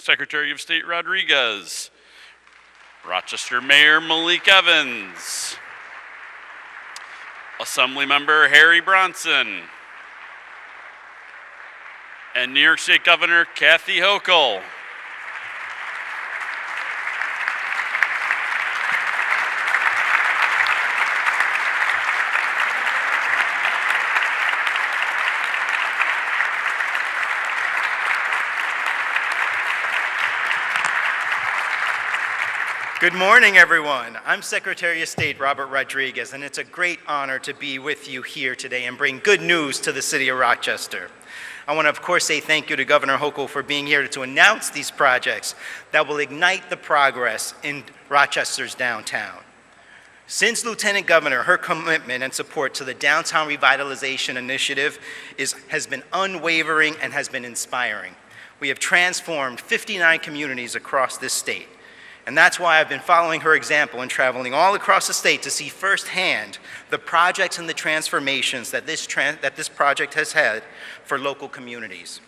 Secretary of State Rodriguez, Rochester Mayor Malik Evans, Assemblymember Harry Bronson, and New York State Governor Kathy Hochul. Good morning, everyone. I'm Secretary of State Robert Rodriguez, and it's a great honor to be with you here today and bring good news to the city of Rochester. I want to, of course, say thank you to Governor Hochul for being here to announce these projects that will ignite the progress in Rochester's downtown. Since Lieutenant Governor, her commitment and support to the Downtown Revitalization Initiative has been unwavering and has been inspiring. We have transformed 59 communities across this state. And that's why I've been following her example and traveling all across the state to see firsthand the projects and the transformations that this project has had for local communities.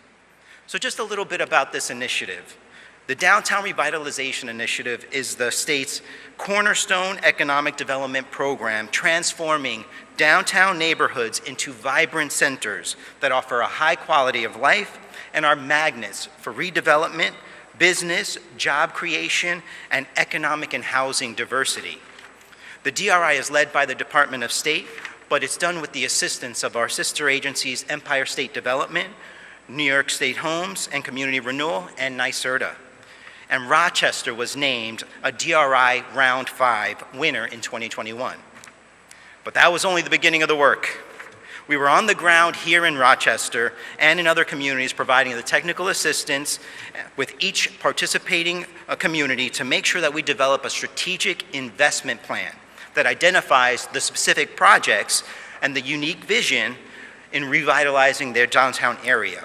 So just a little bit about this initiative. The Downtown Revitalization Initiative is the state's cornerstone economic development program transforming downtown neighborhoods into vibrant centers that offer a high quality of life and are magnets for redevelopment, business, job creation, and economic and housing diversity. The DRI is led by the Department of State, but it's done with the assistance of our sister agencies, Empire State Development, New York State Homes and Community Renewal, and NYSERDA. And Rochester was named a DRI Round 5 winner in 2021. But that was only the beginning of the work. We were on the ground here in Rochester and in other communities providing the technical assistance with each participating community to make sure that we develop a strategic investment plan that identifies the specific projects and the unique vision in revitalizing their downtown area.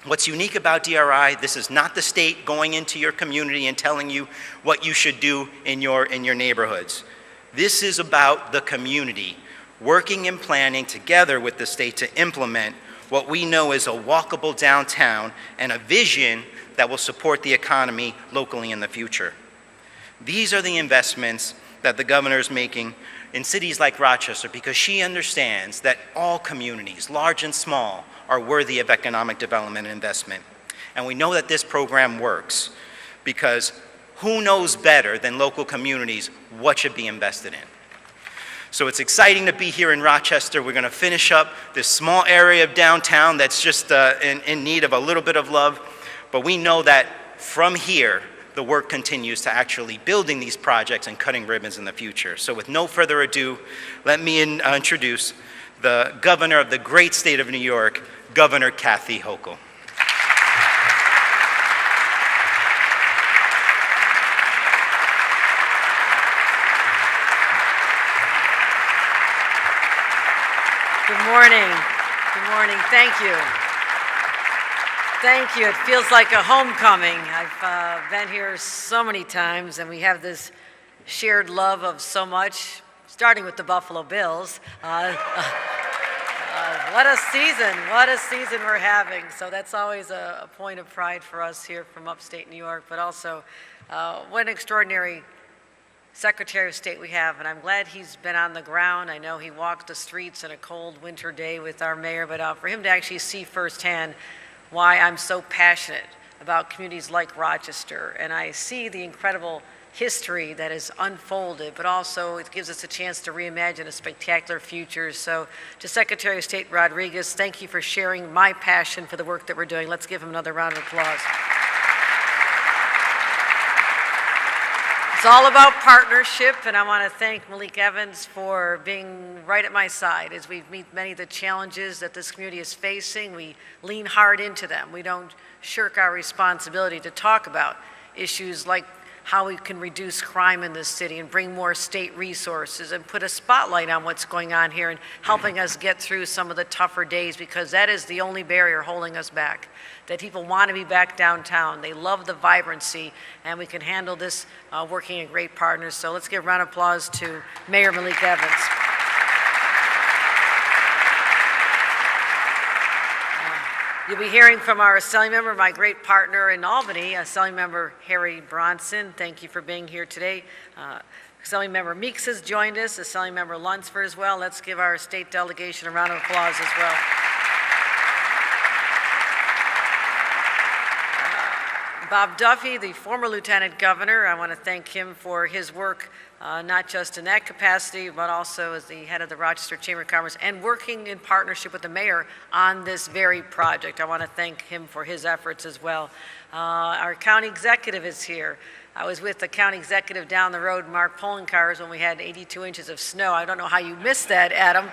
What's unique about DRI, this is not the state going into your community and telling you what you should do in your neighborhoods. This is about the community working and planning together with the state to implement what we know is a walkable downtown and a vision that will support the economy locally in the future. These are the investments that the governor is making in cities like Rochester because she understands that all communities, large and small, are worthy of economic development and investment. And we know that this program works because who knows better than local communities what should be invested in? So it's exciting to be here in Rochester. We're going to finish up this small area of downtown that's just in need of a little bit of love. But we know that from here, the work continues to actually building these projects and cutting ribbons in the future. So with no further ado, let me introduce the governor of the great state of New York, Governor Kathy Hochul. Good morning. Good morning. Thank you. Thank you. It feels like a homecoming. I've been here so many times, and we have this shared love of so much, starting with the Buffalo Bills. What a season. What a season we're having. So that's always a point of pride for us here from upstate New York, but also what an extraordinary Secretary of State we have, and I'm glad he's been on the ground. I know he walked the streets on a cold winter day with our mayor, but for him to actually see firsthand why I'm so passionate about communities like Rochester, and I see the incredible history that is unfolded, but also it gives us a chance to reimagine a spectacular future. So to Secretary of State Rodriguez, thank you for sharing my passion for the work that we're doing. Let's give him another round of applause. It's all about partnership, and I want to thank Malik Evans for being right at my side as we meet many of the challenges that this community is facing. We lean hard into them. We don't shirk our responsibility to talk about issues like how we can reduce crime in this city and bring more state resources and put a spotlight on what's going on here and helping us get through some of the tougher days, because that is the only barrier holding us back. That people want to be back downtown. They love the vibrancy, and we can handle this working in great partners. So let's give a round of applause to Mayor Malik Evans. You'll be hearing from our Assembly member, my great partner in Albany, Assembly member Harry Bronson. Thank you for being here today. Assembly member Meeks has joined us, Assembly member Lunsford as well. Let's give our state delegation a round of applause as well. Bob Duffy, the former Lieutenant Governor, I want to thank him for his work, not just in that capacity, but also as the head of the Rochester Chamber of Commerce and working in partnership with the mayor on this very project. I want to thank him for his efforts as well. Our county executive is here. I was with the county executive down the road, Mark Polencars, when we had 82 inches of snow. I don't know how you missed that, Adam,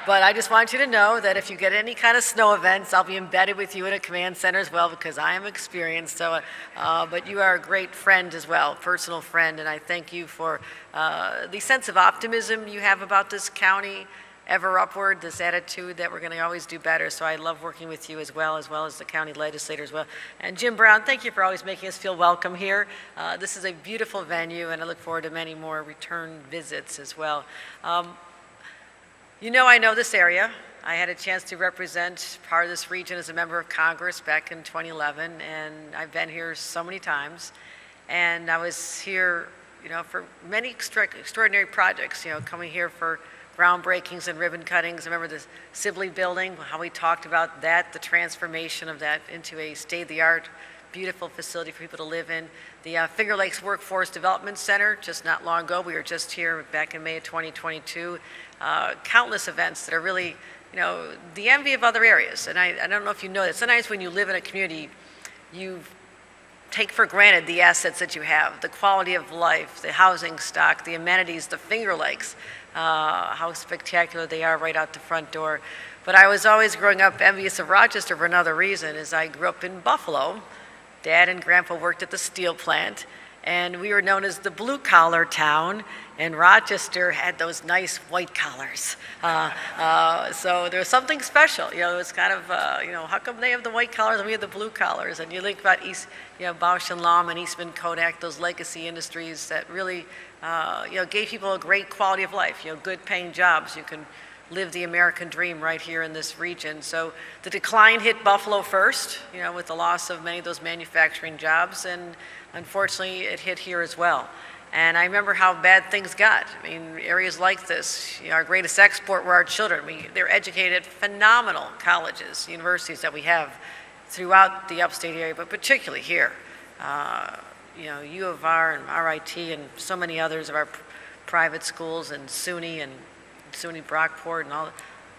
but I just want you to know that if you get any kind of snow events, I'll be embedded with you in a command center as well because I am experienced. So, but you are a great friend as well, personal friend, and I thank you for the sense of optimism you have about this county, ever upward, this attitude that we're going to always do better. So I love working with you as well as the county legislator as well. And Jim Brown, thank you for always making us feel welcome here. This is a beautiful venue, and I look forward to many more return visits as well. You know I know this area. I had a chance to represent part of this region as a member of Congress back in 2011, and I've been here so many times. And I was here, you know, for many extraordinary projects, you know, coming here for groundbreakings and ribbon cuttings. I remember the Sibley building, how we talked about that, the transformation of that into a state-of-the-art, beautiful facility for people to live in. The Finger Lakes Workforce Development Center, just not long ago, we were just here back in May of 2022. Countless events that are really, you know, the envy of other areas. And I don't know if you know that. Sometimes when you live in a community, you take for granted the assets that you have, the quality of life, the housing stock, the amenities, the Finger Lakes, how spectacular they are right out the front door. But I was always growing up envious of Rochester for another reason, is I grew up in Buffalo. Dad and Grandpa worked at the steel plant, and we were known as the blue-collar town, and Rochester had those nice white collars. So there was something special. You know, it was kind of, you know, how come they have the white collars and we have the blue collars? And you think about East, you know, Bausch and Lomb and Eastman Kodak, those legacy industries that really, you know, gave people a great quality of life, you know, good paying jobs. You can live the American dream right here in this region. So the decline hit Buffalo first, you know, with the loss of many of those manufacturing jobs, and unfortunately it hit here as well. And I remember how bad things got. I mean, areas like this, you know, our greatest export were our children. They're educated at phenomenal colleges, universities that we have throughout the upstate area, but particularly here. You know, U of R and RIT and so many others of our private schools, and SUNY Brockport and all the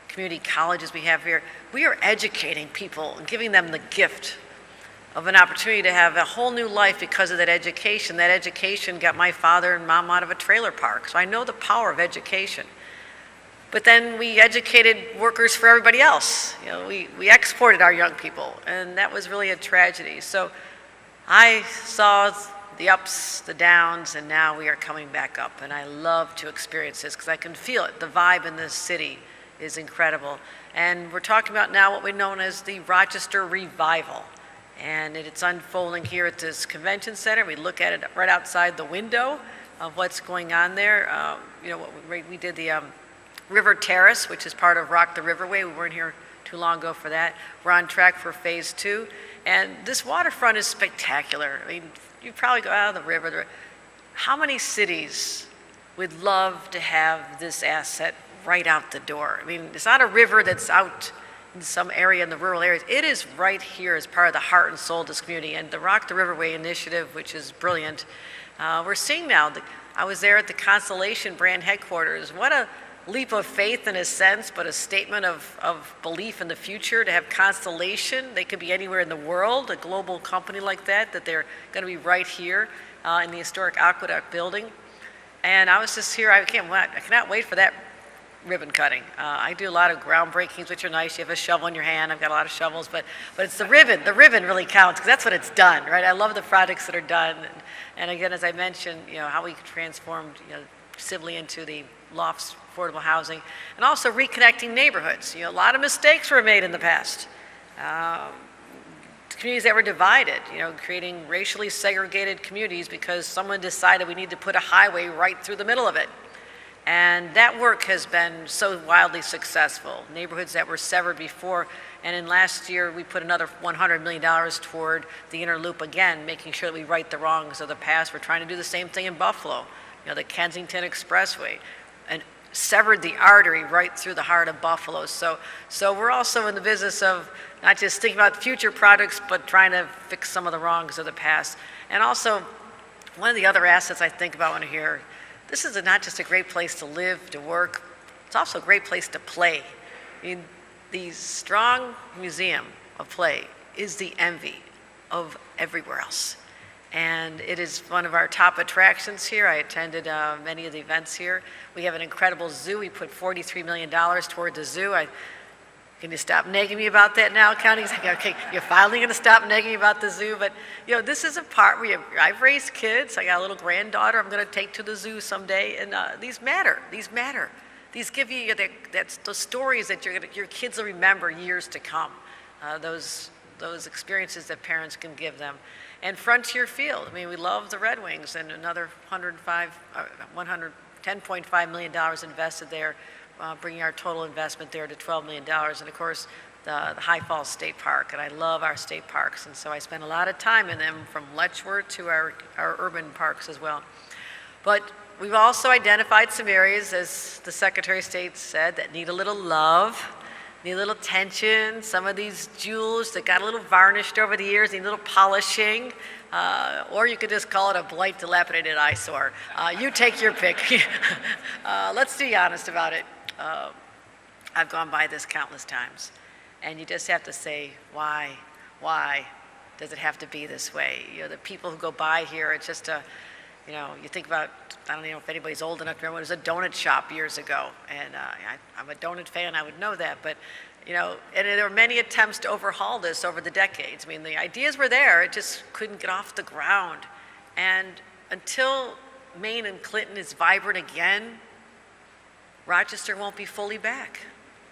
community colleges we have here. We are educating people and giving them the gift of an opportunity to have a whole new life because of that education. That education got my father and mom out of a trailer park, so I know the power of education. But then we educated workers for everybody else. You know, we exported our young people, and that was really a tragedy. So I saw the ups, the downs, and now we are coming back up. And I love to experience this because I can feel it. The vibe in this city is incredible. And we're talking about now what we know as the Rochester Revival. And it's unfolding here at this convention center. We look at it right outside the window of what's going on there. You know, we did the River Terrace, which is part of Rock the Riverway. We weren't here too long ago for that. We're on track for phase 2. And this waterfront is spectacular. I mean, you probably go out of the river. How many cities would love to have this asset right out the door? I mean, it's not a river that's out in some area in the rural areas. It is right here as part of the heart and soul of this community. And the Rock the Riverway initiative, which is brilliant, we're seeing now. I was there at the Constellation brand headquarters. What a leap of faith in a sense, but a statement of belief in the future to have Constellation. They could be anywhere in the world, a global company like that they're going to be right here in the historic Aqueduct building. And I was just here, I cannot wait for that ribbon cutting. I do a lot of groundbreakings, which are nice. You have a shovel in your hand. I've got a lot of shovels, but it's the ribbon. The ribbon really counts because that's what it's done, right? I love the projects that are done. And again, as I mentioned, you know, how we transformed, you know, Sibley into the lofts, affordable housing, and also reconnecting neighborhoods. You know, a lot of mistakes were made in the past. Communities that were divided, you know, creating racially segregated communities because someone decided we need to put a highway right through the middle of it. And that work has been so wildly successful. Neighborhoods that were severed before And in last year, we put another $100 million toward the inner loop again, making sure that we right the wrongs of the past. We're trying to do the same thing in Buffalo, the Kensington Expressway, and severed the artery right through the heart of Buffalo. So we're also in the business of not just thinking about future projects, but trying to fix some of the wrongs of the past. And also, one of the other assets I think about when I hear, this is not just a great place to live, to work, it's also a great place to play. I mean, the Strong Museum of Play is the envy of everywhere else. And it is one of our top attractions here. I attended many of the events here. We have an incredible zoo. We put $43 million toward the zoo. Can you stop nagging me about that now, County? Okay, you're finally going to stop nagging me about the zoo. But, this is a part where I've raised kids. I got a little granddaughter I'm going to take to the zoo someday. And these matter. These matter. These give you that's the stories that your kids will remember years to come. Those experiences that parents can give them. And Frontier Field. I mean, we love the Red Wings, and another $10.5 million invested there, bringing our total investment there to $12 million. And of course, the High Falls State Park. And I love our state parks, and so I spend a lot of time in them, from Letchworth to our urban parks as well. But we've also identified some areas, as the Secretary of State said, that need a little love, need a little attention. Some of these jewels that got a little varnished over the years need a little polishing. Or you could just call it a blight, dilapidated eyesore. You take your pick. Let's be honest about it. I've gone by this countless times. And you just have to say, why does it have to be this way? The people who go by here, it's just you think about, I don't know if anybody's old enough to remember, it was a donut shop years ago. And I'm a donut fan, I would know that. But, and there were many attempts to overhaul this over the decades. I mean, the ideas were there, it just couldn't get off the ground. And until Main and Clinton is vibrant again, Rochester won't be fully back.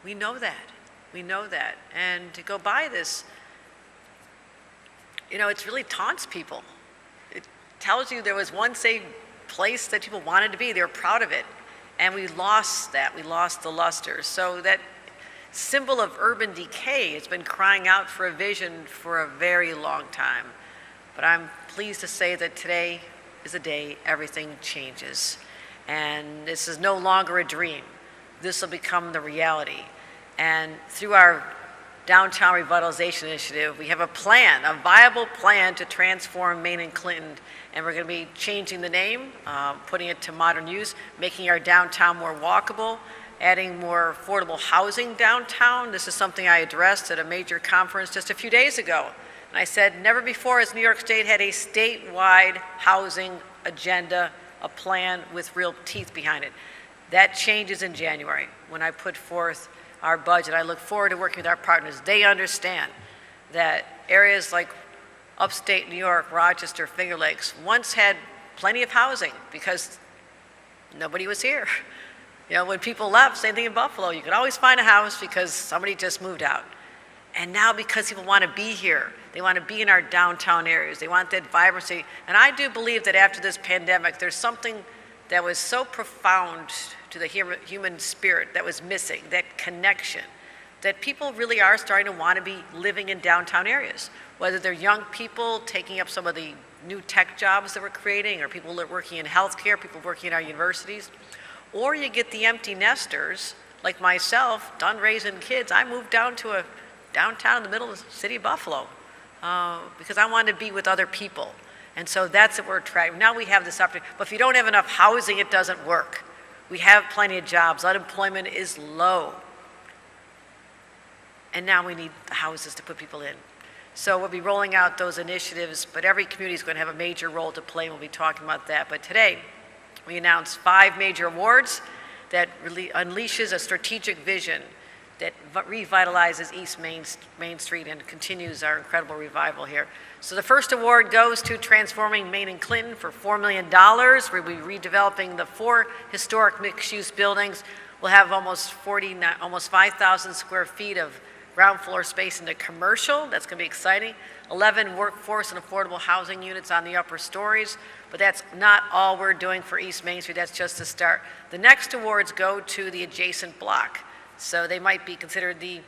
We know that. We know that. And to go by this, it really taunts people. Tells you there was once a place that people wanted to be. They were proud of it. And we lost that. We lost the luster. So that symbol of urban decay has been crying out for a vision for a very long time. But I'm pleased to say that today is a day everything changes. And this is no longer a dream. This will become the reality. And through our Downtown Revitalization Initiative, we have a plan, a viable plan to transform Main and Clinton. And we're going to be changing the name, putting it to modern use, making our downtown more walkable, adding more affordable housing downtown. This is something I addressed at a major conference just a few days ago. And I said, never before has New York State had a statewide housing agenda, a plan with real teeth behind it. That changes in January when I put forth our budget. I look forward to working with our partners. They understand that areas like upstate New York, Rochester, Finger Lakes, once had plenty of housing because nobody was here. When people left, same thing in Buffalo, you could always find a house because somebody just moved out. And now because people want to be here, they want to be in our downtown areas, they want that vibrancy. And I do believe that after this pandemic, there's something that was so profound to the human spirit that was missing, that connection, that people really are starting to want to be living in downtown areas, whether they're young people taking up some of the new tech jobs that we're creating, or people working in healthcare, people working in our universities, or you get the empty nesters like myself, done raising kids. I moved down to a downtown in the middle of the city of Buffalo because I wanted to be with other people. And so that's what we're attracting. Now we have this opportunity. But if you don't have enough housing, it doesn't work. We have plenty of jobs. Unemployment is low. And now we need the houses to put people in. So we'll be rolling out those initiatives, but every community is going to have a major role to play, and we'll be talking about that. But today, we announced 5 major awards that really unleashes a strategic vision that revitalizes East Main Street and continues our incredible revival here. So the first award goes to Transforming Main and Clinton for $4 million. We'll be redeveloping the 4 historic mixed-use buildings. We'll have almost 5,000 square feet of ground floor space into commercial. That's going to be exciting. 11 workforce and affordable housing units on the upper stories. But that's not all we're doing for East Main Street. That's just the start. The next awards go to the adjacent block. So they might be considered the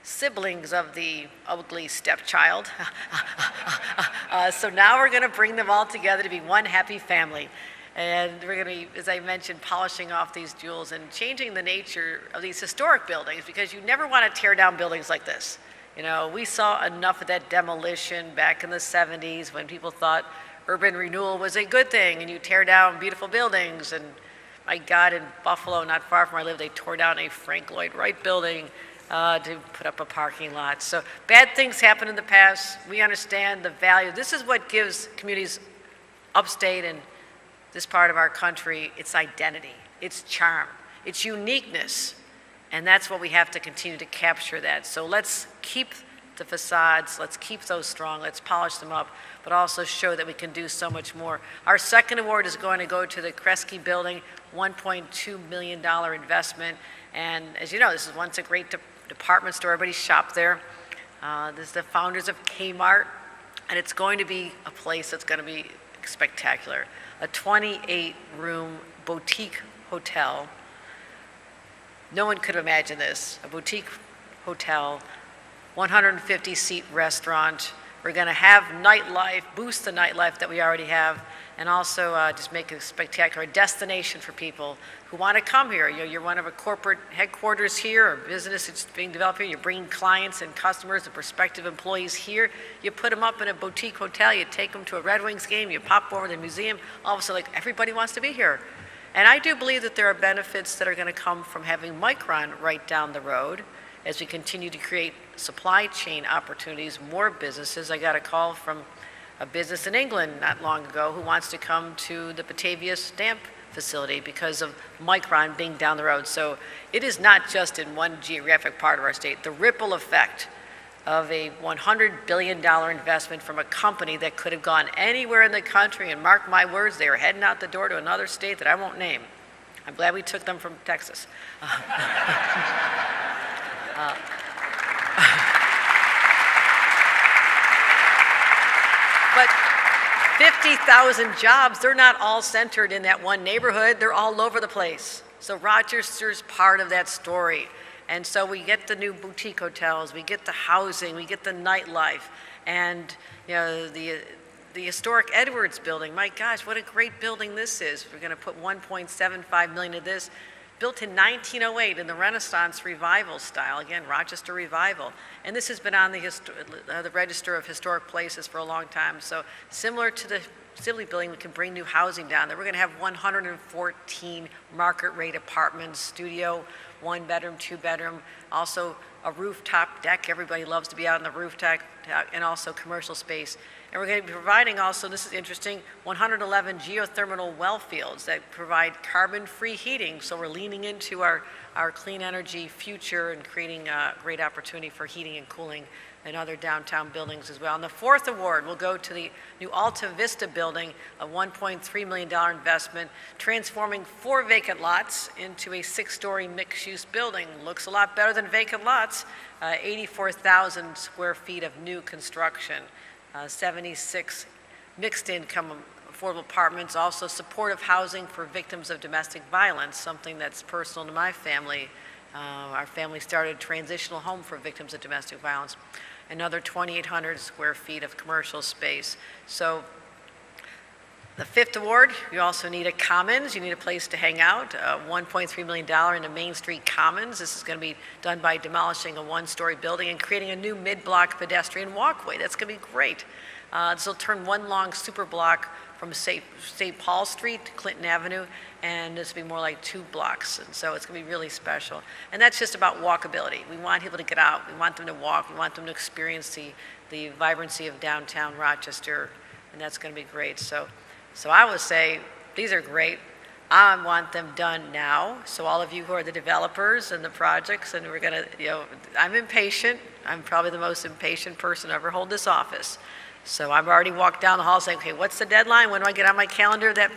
siblings of the ugly stepchild. So now we're going to bring them all together to be one happy family. And we're going to be, as I mentioned, polishing off these jewels and changing the nature of these historic buildings, because you never want to tear down buildings like this. You know, we saw enough of that demolition back in the 70s when people thought urban renewal was a good thing and you tear down beautiful buildings. And my God, in Buffalo, not far from where I live, they tore down a Frank Lloyd Wright building to put up a parking lot. So bad things happen in the past. We understand the value. This is what gives communities upstate and this part of our country its identity, its charm, its uniqueness. And that's what we have to continue to capture that. So let's keep the facades, let's keep those strong, let's polish them up, but also show that we can do so much more. Our second award is going to go to the Kresge Building, $1.2 million investment. And as you know, this is once a great department store, everybody shopped there. This is the founders of Kmart, and it's going to be a place that's going to be spectacular. A 28-room boutique hotel. No one could have imagined this. A boutique hotel, 150-seat restaurant. We're going to have nightlife, boost the nightlife that we already have, and also just make it a spectacular destination for people who want to come here. You know, you're one of a corporate headquarters here, or business that's being developed here. You're bringing clients and customers and prospective employees here. You put them up in a boutique hotel. You take them to a Red Wings game. You pop over to the museum. All of a sudden, like, everybody wants to be here. And I do believe that there are benefits that are going to come from having Micron right down the road as we continue to create supply chain opportunities, more businesses. I got a call from a business in England not long ago who wants to come to the Batavia stamp facility because of Micron being down the road. So it is not just in one geographic part of our state. The ripple effect of a $100 billion investment from a company that could have gone anywhere in the country, and mark my words, they are heading out the door to another state that I won't name. I'm glad we took them from Texas. But 50,000 jobs, they're not all centered in that one neighborhood. They're all over the place. So Rochester's part of that story. And so we get the new boutique hotels, we get the housing, we get the nightlife. And you know, the historic Edwards building, my gosh, what a great building this is. We're going to put $1.75 million into this. Built in 1908 in the Renaissance Revival style, again, Rochester Revival. And this has been on the Register of Historic Places for a long time. So similar to the Sibley building, we can bring new housing down there. We're going to have 114 market rate apartments, studio, 1-bedroom, 2-bedroom, also a rooftop deck. Everybody loves to be out on the rooftop, and also commercial space. And we're going to be providing also, this is interesting, 111 geothermal well fields that provide carbon-free heating. So we're leaning into our clean energy future and creating a great opportunity for heating and cooling in other downtown buildings as well. And the fourth award will go to the new Alta Vista building, a $1.3 million investment, transforming 4 vacant lots into a 6-story mixed-use building. Looks a lot better than vacant lots. 84,000 square feet of new construction. 76 mixed-income affordable apartments, also supportive housing for victims of domestic violence, something that's personal to my family. Our family started a transitional home for victims of domestic violence. Another 2,800 square feet of commercial space. So the fifth award, you also need a commons. You need a place to hang out. $1.3 million in the Main Street Commons. This is going to be done by demolishing a 1-story building and creating a new mid-block pedestrian walkway. That's going to be great. This will turn one long super block from St. Paul Street to Clinton Avenue, and this will be more like 2 blocks. And so it's going to be really special. And that's just about walkability. We want people to get out. We want them to walk. We want them to experience the vibrancy of downtown Rochester, and that's going to be great. So I would say these are great. I want them done now. So all of you who are the developers and the projects, and we're going to, I'm impatient. I'm probably the most impatient person to ever hold this office. So I've already walked down the hall saying, okay, what's the deadline? When do I get on my calendar that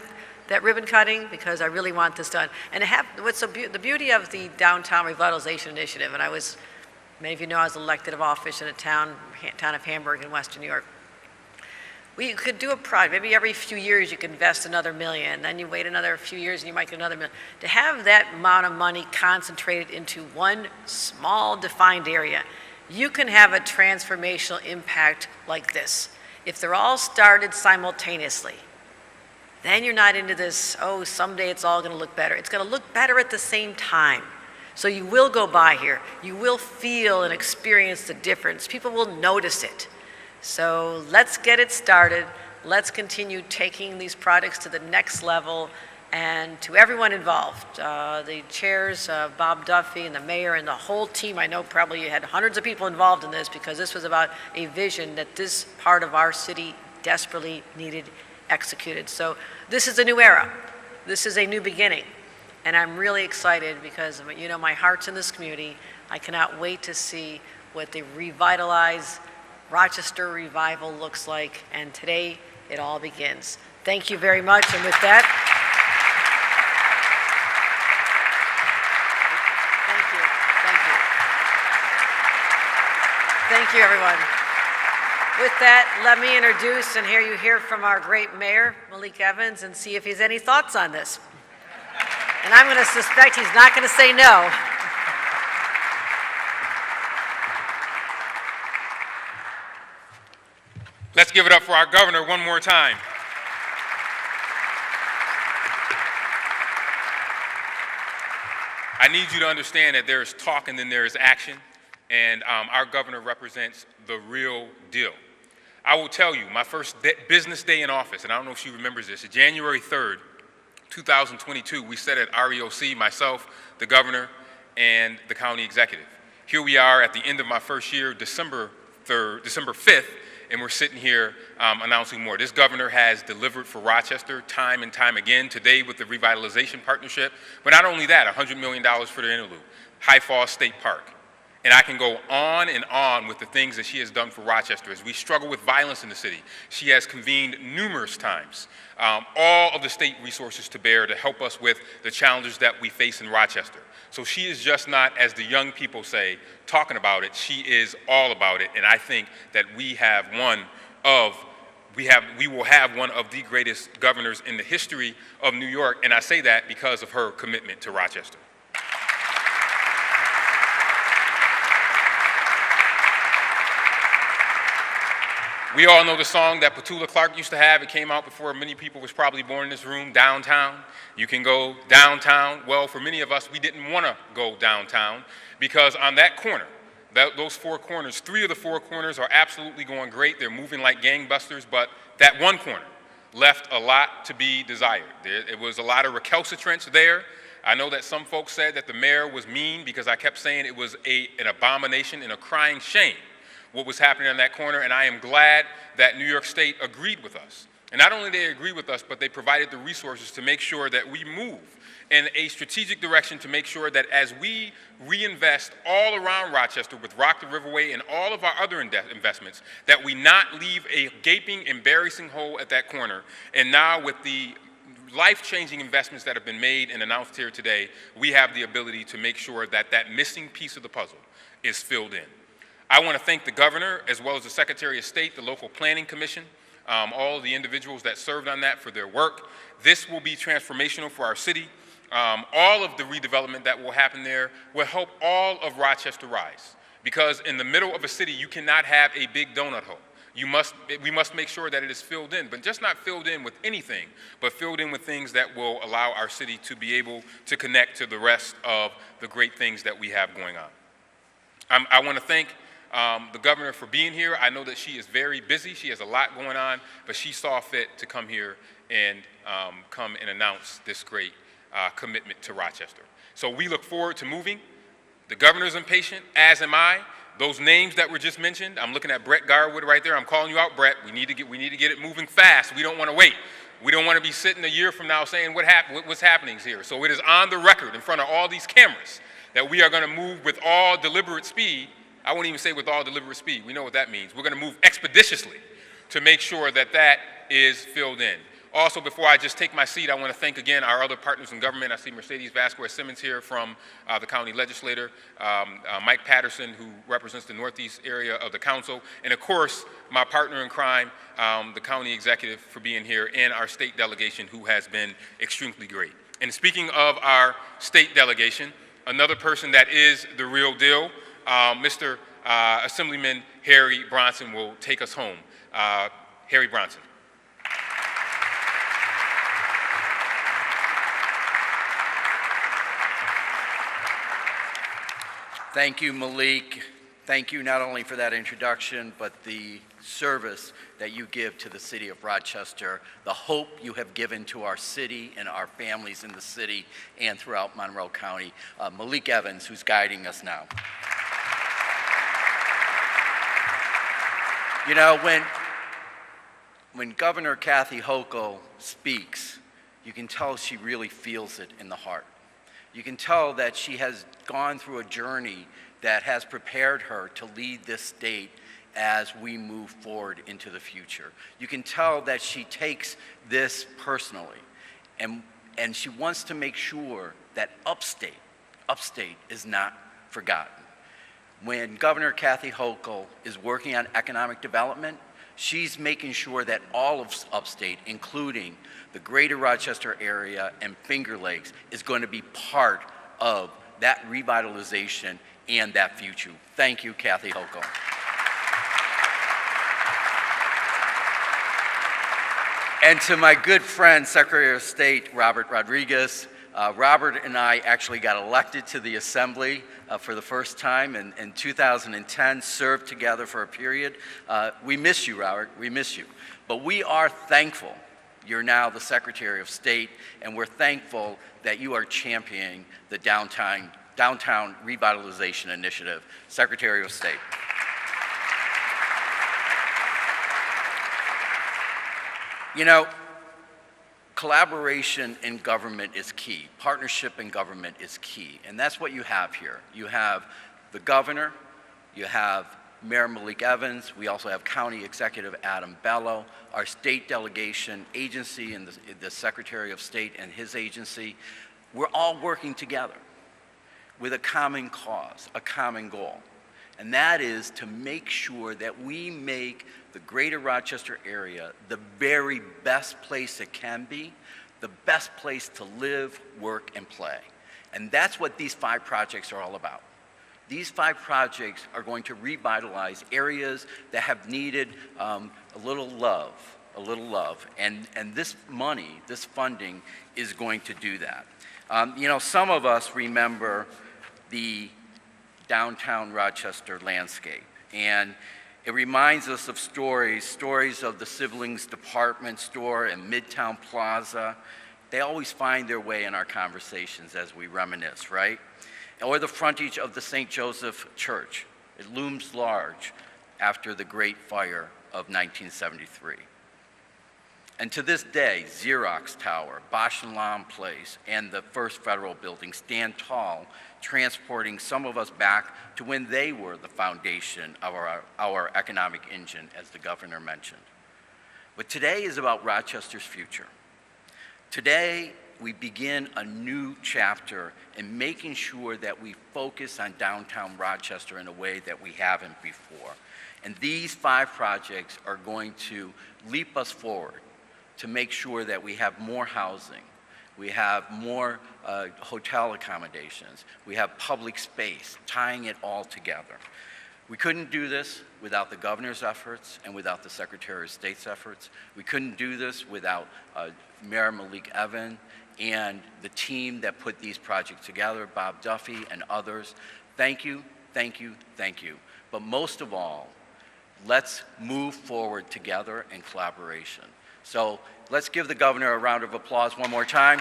ribbon cutting? Because I really want this done. And the beauty of the Downtown Revitalization Initiative, and many of you know I was elected of office in a town of Hamburg in Western New York. We could do a project, maybe every few years you could invest another $1 million, then you wait another few years and you might get another $1 million. To have that amount of money concentrated into one small defined area you can have a transformational impact like this. If they're all started simultaneously, then you're not into this, oh, someday it's all going to look better. It's going to look better at the same time. So you will go by here. You will feel and experience the difference. People will notice it. So let's get it started. Let's continue taking these products to the next level. And to everyone involved, the chairs, Bob Duffy and the mayor and the whole team, I know probably you had hundreds of people involved in this because this was about a vision that this part of our city desperately needed executed. So this is a new era. This is a new beginning. And I'm really excited because, you know, my heart's in this community. I cannot wait to see what the revitalized Rochester revival looks like. And today, it all begins. Thank you very much. And with that, thank you, everyone. With that, let me introduce and hear from our great mayor, Malik Evans, and see if he has any thoughts on this. And I'm going to suspect he's not going to say no. Let's give it up for our governor one more time. I need you to understand that there is talk and then there is action, and our governor represents the real deal. I will tell you, my first business day in office, and I don't know if she remembers this, January 3rd, 2022, we sat at REOC, myself, the governor, and the county executive. Here we are at the end of my first year, December 5th, and we're sitting here announcing more. This governor has delivered for Rochester time and time again, today with the revitalization partnership, but not only that, $100 million for the interlude, High Falls State Park. And I can go on and on with the things that she has done for Rochester. As we struggle with violence in the city, she has convened numerous times all of the state resources to bear to help us with the challenges that we face in Rochester. So she is just not, as the young people say, talking about it. She is all about it. And I think that we will have one of the greatest governors in the history of New York. And I say that because of her commitment to Rochester. We all know the song that Petula Clark used to have. It came out before many people was probably born in this room, Downtown. You can go downtown. Well, for many of us, we didn't want to go downtown because on that corner, those four corners, 3 of the 4 corners are absolutely going great. They're moving like gangbusters, but that one corner left a lot to be desired. It was a lot of recalcitrance there. I know that some folks said that the mayor was mean because I kept saying it was an abomination and a crying shame what was happening on that corner, and I am glad that New York State agreed with us. And not only did they agree with us, but they provided the resources to make sure that we move in a strategic direction to make sure that as we reinvest all around Rochester with Rock the Riverway and all of our other investments, that we not leave a gaping, embarrassing hole at that corner. And now with the life-changing investments that have been made and announced here today, we have the ability to make sure that that missing piece of the puzzle is filled in. I want to thank the governor, as well as the Secretary of State, the local planning commission, all of the individuals that served on that for their work. This will be transformational for our city. All of the redevelopment that will happen there will help all of Rochester rise. Because in the middle of a city, you cannot have a big donut hole. We must make sure that it is filled in, but just not filled in with anything, but filled in with things that will allow our city to be able to connect to the rest of the great things that we have going on. I want to thank the governor for being here. I know that she is very busy. She has a lot going on, but she saw fit to come here and come and announce this great commitment to Rochester. So we look forward to moving. The governor's impatient, as am I. Those names that were just mentioned, I'm looking at Brett Garwood right there. I'm calling you out, Brett. We need to get it moving fast. We don't want to wait. We don't want to be sitting a year from now saying what's happening here. So it is on the record in front of all these cameras that we are going to move with all deliberate speed. I won't even say with all deliberate speed. We know what that means. We're going to move expeditiously to make sure that that is filled in. Also, before I just take my seat, I want to thank again our other partners in government. I see Mercedes Vasquez-Simmons here from the county legislator, Mike Patterson, who represents the northeast area of the council, and of course, my partner in crime, the county executive, for being here, and our state delegation, who has been extremely great. And speaking of our state delegation, another person that is the real deal, Mr. Assemblyman Harry Bronson will take us home. Harry Bronson. Thank you, Malik. Thank you not only for that introduction, but the service that you give to the city of Rochester, the hope you have given to our city and our families in the city and throughout Monroe County. Malik Evans, who's guiding us now. You know, when Governor Kathy Hochul speaks, you can tell she really feels it in the heart. You can tell that she has gone through a journey that has prepared her to lead this state as we move forward into the future. You can tell that she takes this personally, and she wants to make sure that upstate is not forgotten. When Governor Kathy Hochul is working on economic development, she's making sure that all of upstate, including the greater Rochester area and Finger Lakes, is going to be part of that revitalization and that future. Thank you, Kathy Hochul. And to my good friend, Secretary of State Robert Rodriguez. Robert and I actually got elected to the Assembly for the first time in 2010, served together for a period. We miss you, Robert, we miss you. But we are thankful you're now the Secretary of State, and we're thankful that you are championing the Downtown Revitalization Initiative. Secretary of State. You know, collaboration in government is key. Partnership in government is key. And that's what you have here. You have the governor, you have Mayor Malik Evans, we also have County Executive Adam Bello, our state delegation agency, and the Secretary of State and his agency. We're all working together with a common cause, a common goal. And that is to make sure that we make the greater Rochester area the very best place it can be, the best place to live, work, and play. And that's what these 5 projects are all about. These 5 projects are going to revitalize areas that have needed a little love. And this money, this funding, is going to do that. You know, some of us remember the downtown Rochester landscape, and it reminds us of stories of the Siblings Department Store and Midtown Plaza. They always find their way in our conversations as we reminisce, right? Or the frontage of the St. Joseph Church. It looms large after the Great Fire of 1973. And to this day, Xerox Tower, Bosch & Lomb Place, and the First Federal Building stand tall, transporting some of us back to when they were the foundation of our economic engine, as the governor mentioned. But today is about Rochester's future. Today, we begin a new chapter in making sure that we focus on downtown Rochester in a way that we haven't before. And these 5 projects are going to leap us forward to make sure that we have more housing, we have more hotel accommodations, we have public space, tying it all together. We couldn't do this without the governor's efforts and without the Secretary of State's efforts. We couldn't do this without Mayor Malik Evans and the team that put these projects together, Bob Duffy and others. Thank you, thank you, thank you. But most of all, let's move forward together in collaboration. So let's give the governor a round of applause one more time.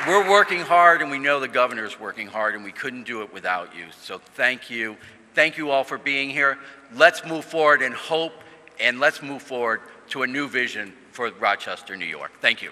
We're working hard, and we know the governor's working hard, and we couldn't do it without you. So thank you. Thank you all for being here. Let's move forward in hope, and let's move forward to a new vision for Rochester, New York. Thank you.